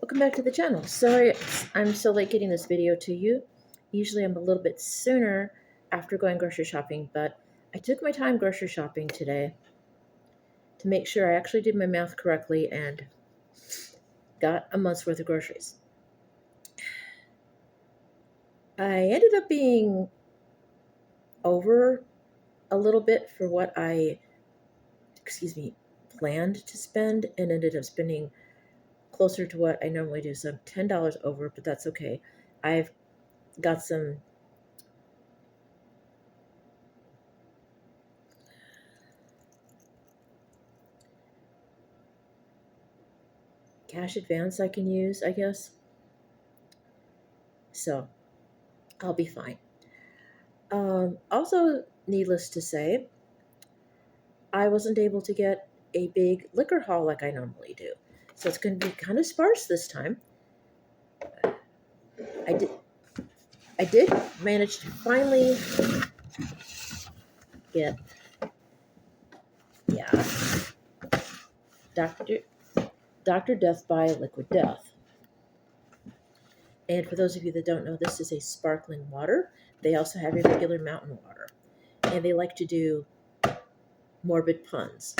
Welcome back to the channel. Sorry I'm so late getting this video to you. Usually I'm a little bit sooner after going grocery shopping, but I took my time grocery shopping today to make sure I actually did my math correctly and got a month's worth of groceries. I ended up being over a little bit for what I, planned to spend, and ended up spending closer to what I normally do. So I'm $10 over, but that's okay. I've got some cash advance I can use, I guess. So I'll be fine. Also, needless to say, I wasn't able to get a big liquor haul like I normally do. So it's going to be kind of sparse this time. I did manage to finally get, Dr. Death by Liquid Death. And for those of you that don't know, this is a sparkling water. They also have a regular mountain water. And they like to do morbid puns.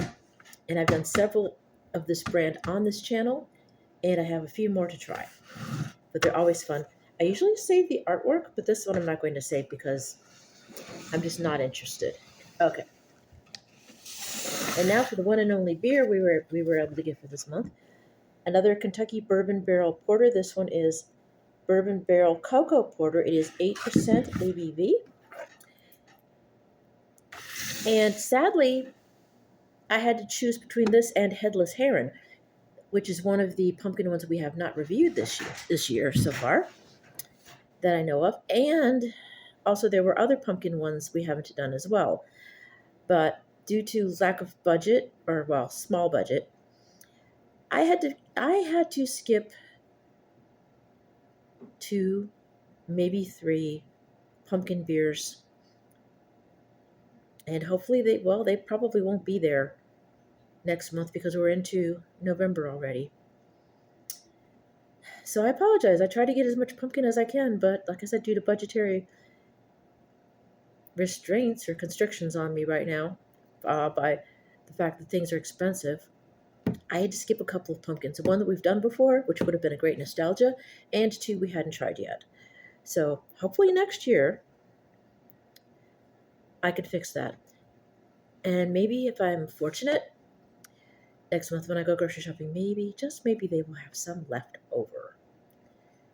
And I've done several of this brand on this channel, and I have a few more to try. But they're always fun. I usually save the artwork, but this one I'm not going to save because I'm just not interested. Okay. And now for the one and only beer we were able to get for this month. Another Kentucky Bourbon Barrel Porter. This one is Bourbon Barrel Cocoa Porter. It is 8% ABV. And sadly, I had to choose between this and Headless Heron, which is one of the pumpkin ones we have not reviewed this year so far that I know of. And also there were other pumpkin ones we haven't done as well. But due to lack of budget, or well, small budget, I had to skip 2, maybe 3 pumpkin beers. And hopefully they probably won't be there next month because we're into November already. So I apologize. I try to get as much pumpkin as I can, but like I said, due to budgetary restraints or constrictions on me right now, by the fact that things are expensive, I had to skip a couple of pumpkins. One that we've done before, which would have been a great nostalgia, and 2 we hadn't tried yet. So hopefully next year I could fix that. And maybe if I'm fortunate, next month when I go grocery shopping, maybe, just maybe, they will have some left over.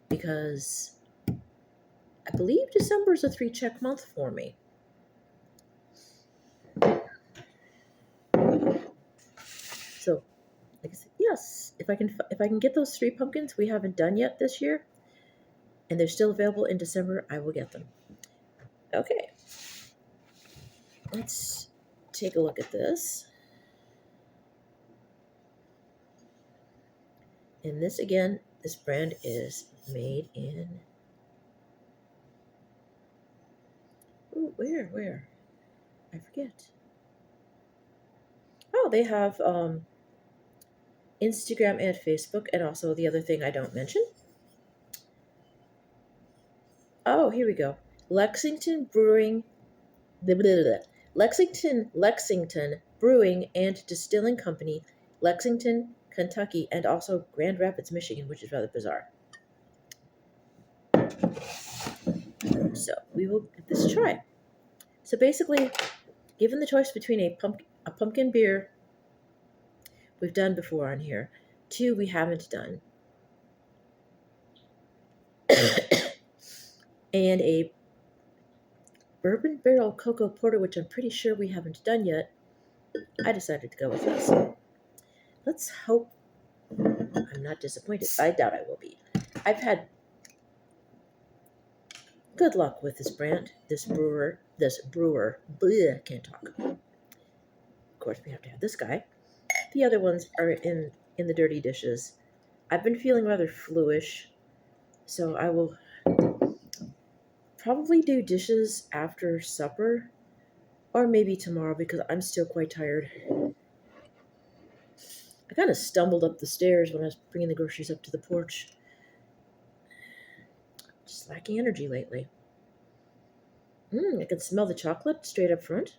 Because I believe December is a 3-check month for me. So, like I said, yes, if I can get those 3 pumpkins we haven't done yet this year, and they're still available in December, I will get them. Okay, let's take a look at this. And this again, this brand is made in. Ooh, where? I forget. Oh, they have Instagram and Facebook, and also the other thing I don't mention. Oh, here we go. Lexington Brewing Brewing and Distilling Company, Lexington, Kentucky, and also Grand Rapids, Michigan, which is rather bizarre. So we will give this a try. So basically, given the choice between a pumpkin beer we've done before on here, 2 we haven't done, and a Bourbon Barrel Cocoa Porter, which I'm pretty sure we haven't done yet, I decided to go with this. Let's hope I'm not disappointed. I doubt I will be. I've had good luck with this brand, this brewer. Bleh, can't talk. Of course, we have to have this guy. The other ones are in the dirty dishes. I've been feeling rather fluish, so I will probably do dishes after supper, or maybe tomorrow because I'm still quite tired. I kind of stumbled up the stairs when I was bringing the groceries up to the porch. Just lacking energy lately. I can smell the chocolate straight up front.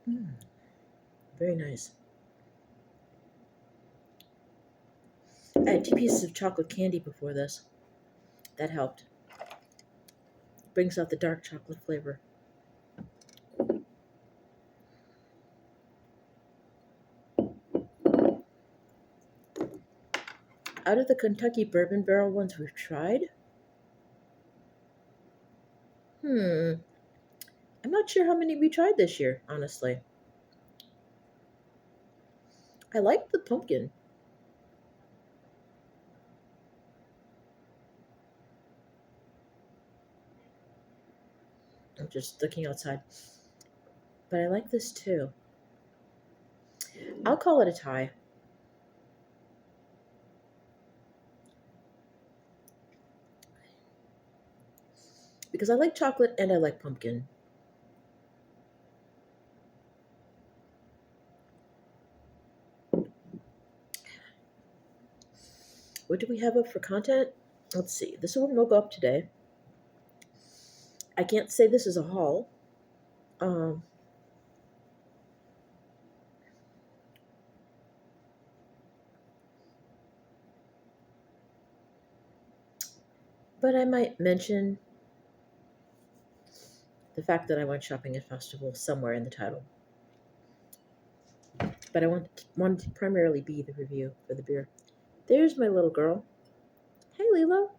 Mm, very nice. I had 2 pieces of chocolate candy before this. That helped. Brings out the dark chocolate flavor. Out of the Kentucky bourbon barrel ones we've tried, I'm not sure how many we tried this year, honestly. I like the pumpkin. I'm just looking outside. But I like this too. I'll call it a tie because I like chocolate and I like pumpkin. What do we have up for content? Let's see. This one will go up today. I can't say this is a haul. Um, but I might mention the fact that I went shopping at festival somewhere in the title. But I want to primarily be the review for the beer. There's my little girl. Hey, Lila.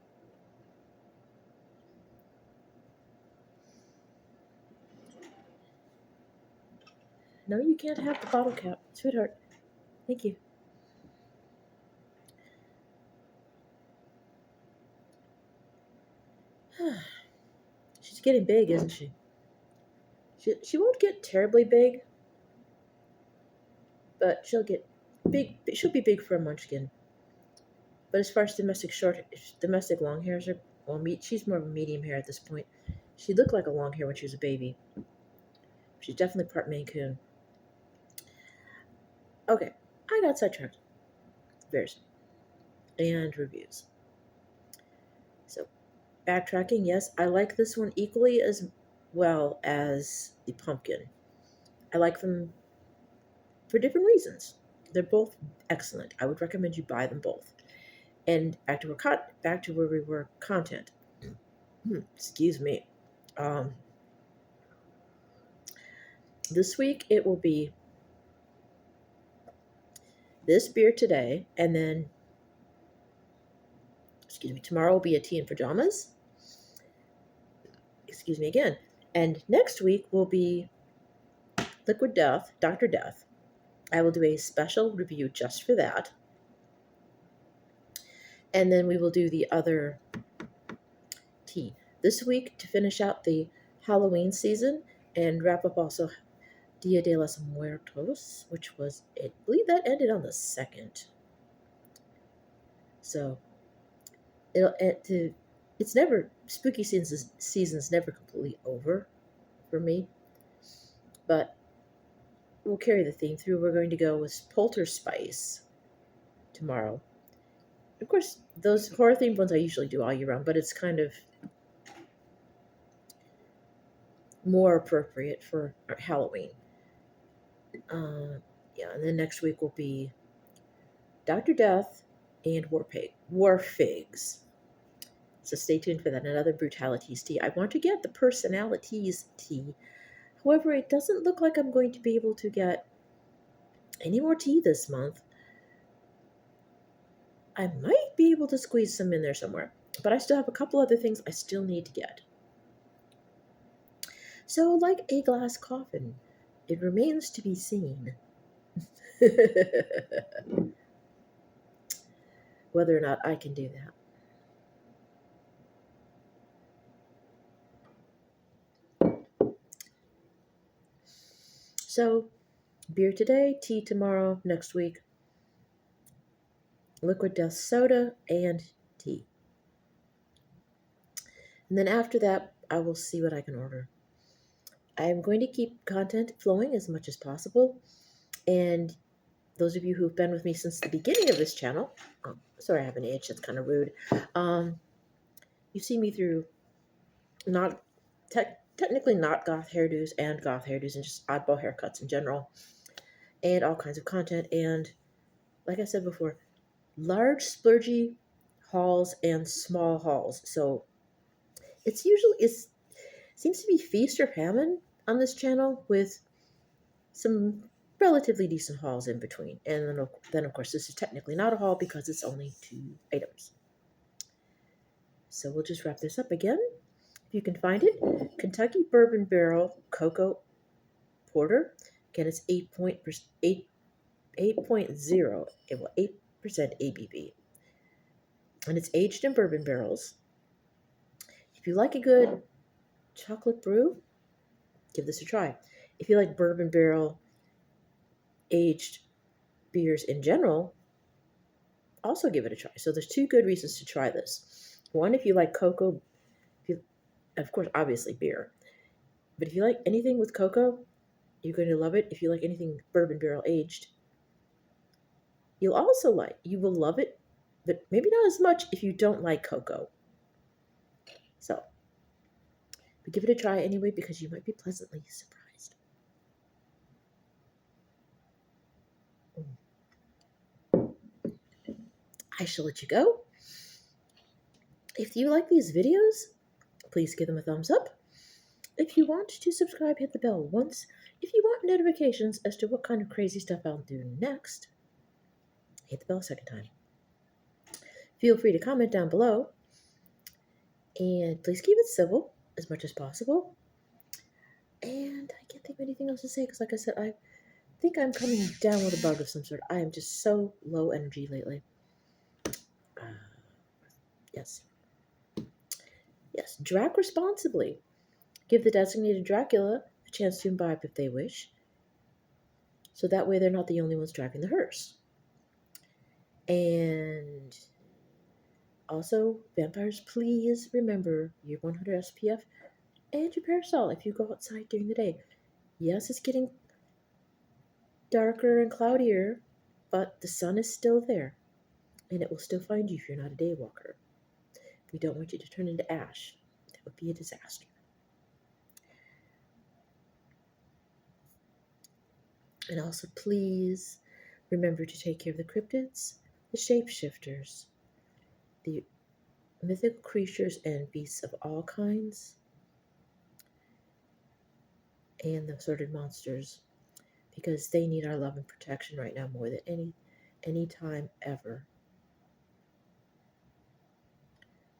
No, you can't have the bottle cap, sweetheart. Thank you. She's getting big, isn't she? She won't get terribly big, but she'll get big. She'll be big for a munchkin. But as far as domestic long hairs are, well, she's more of a medium hair at this point. She looked like a long hair when she was a baby. She's definitely part Maine Coon. Okay, I got sidetracked. Bears and reviews. So, backtracking, yes, I like this one equally as well as the pumpkin. I like them for different reasons. They're both excellent. I would recommend you buy them both. And back to where we were. Content. Excuse me. Um, this week it will be this beer today, and then tomorrow will be a tea and pajamas. Excuse me again. And next week will be Liquid Death, Dr. Death. I will do a special review just for that. And then we will do the other tea. This week, to finish out the Halloween season and wrap up also Dia de los Muertos, which was, I believe that ended on the 2nd. So, it's never, spooky season's never completely over for me. But we'll carry the theme through. We're going to go with Polter Spice tomorrow. Of course, those horror themed ones I usually do all year round, but it's kind of more appropriate for Halloween. Yeah, and then next week will be Dr. Death and War Figs. So stay tuned for that. Another Brutalities tea. I want to get the Personalities tea. However, it doesn't look like I'm going to be able to get any more tea this month. I might be able to squeeze some in there somewhere, but I still have a couple other things I still need to get. So, like a glass coffin, it remains to be seen whether or not I can do that. So, beer today, tea tomorrow, next week, liquid death soda, and tea. And then after that, I will see what I can order. I am going to keep content flowing as much as possible. And those of you who've been with me since the beginning of this channel, sorry, I have an age, that's kind of rude. You see me through not technically not goth hairdos and goth hairdos and just oddball haircuts in general, and all kinds of content. And like I said before, large splurgy hauls and small hauls. So it seems to be feast or famine on this channel with some relatively decent hauls in between. And then of course, this is technically not a haul because it's only 2 items. So we'll just wrap this up again. If you can find it, Kentucky Bourbon Barrel Cocoa Porter. Again, it's 8.0, 8% ABV. And it's aged in bourbon barrels. If you like a good chocolate brew, give this a try. If you like bourbon barrel aged beers in general, also give it a try. So there's 2 good reasons to try this. One, if you like cocoa, of course, obviously beer. But if you like anything with cocoa, you're going to love it. If you like anything bourbon barrel aged, you will love it, but maybe not as much if you don't like cocoa. So, but give it a try anyway because you might be pleasantly surprised. I shall let you go. If you like these videos, please give them a thumbs up. If you want to subscribe, hit the bell once. If you want notifications as to what kind of crazy stuff I'll do next, hit the bell a second time. Feel free to comment down below. And please keep it civil as much as possible. And I can't think of anything else to say because, like I said, I think I'm coming down with a bug of some sort. I am just so low energy lately. Yes. Yes, drac responsibly. Give the designated Dracula a chance to imbibe if they wish. So that way they're not the only ones driving the hearse. And also, vampires, please remember your 100 SPF and your parasol if you go outside during the day. Yes, it's getting darker and cloudier, but the sun is still there, and it will still find you if you're not a day walker. We don't want you to turn into ash. That would be a disaster. And also, please remember to take care of the cryptids, the shapeshifters, the mythical creatures and beasts of all kinds, and the assorted monsters, because they need our love and protection right now more than any time ever.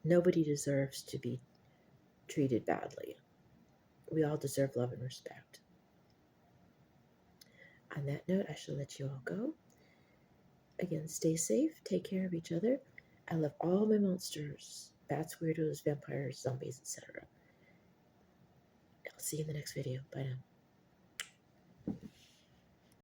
Nobody deserves to be treated badly. We all deserve love and respect. On that note, I shall let you all go. Again, stay safe, take care of each other. I love all my monsters, bats, weirdos, vampires, zombies, etc. I'll see you in the next video. Bye now.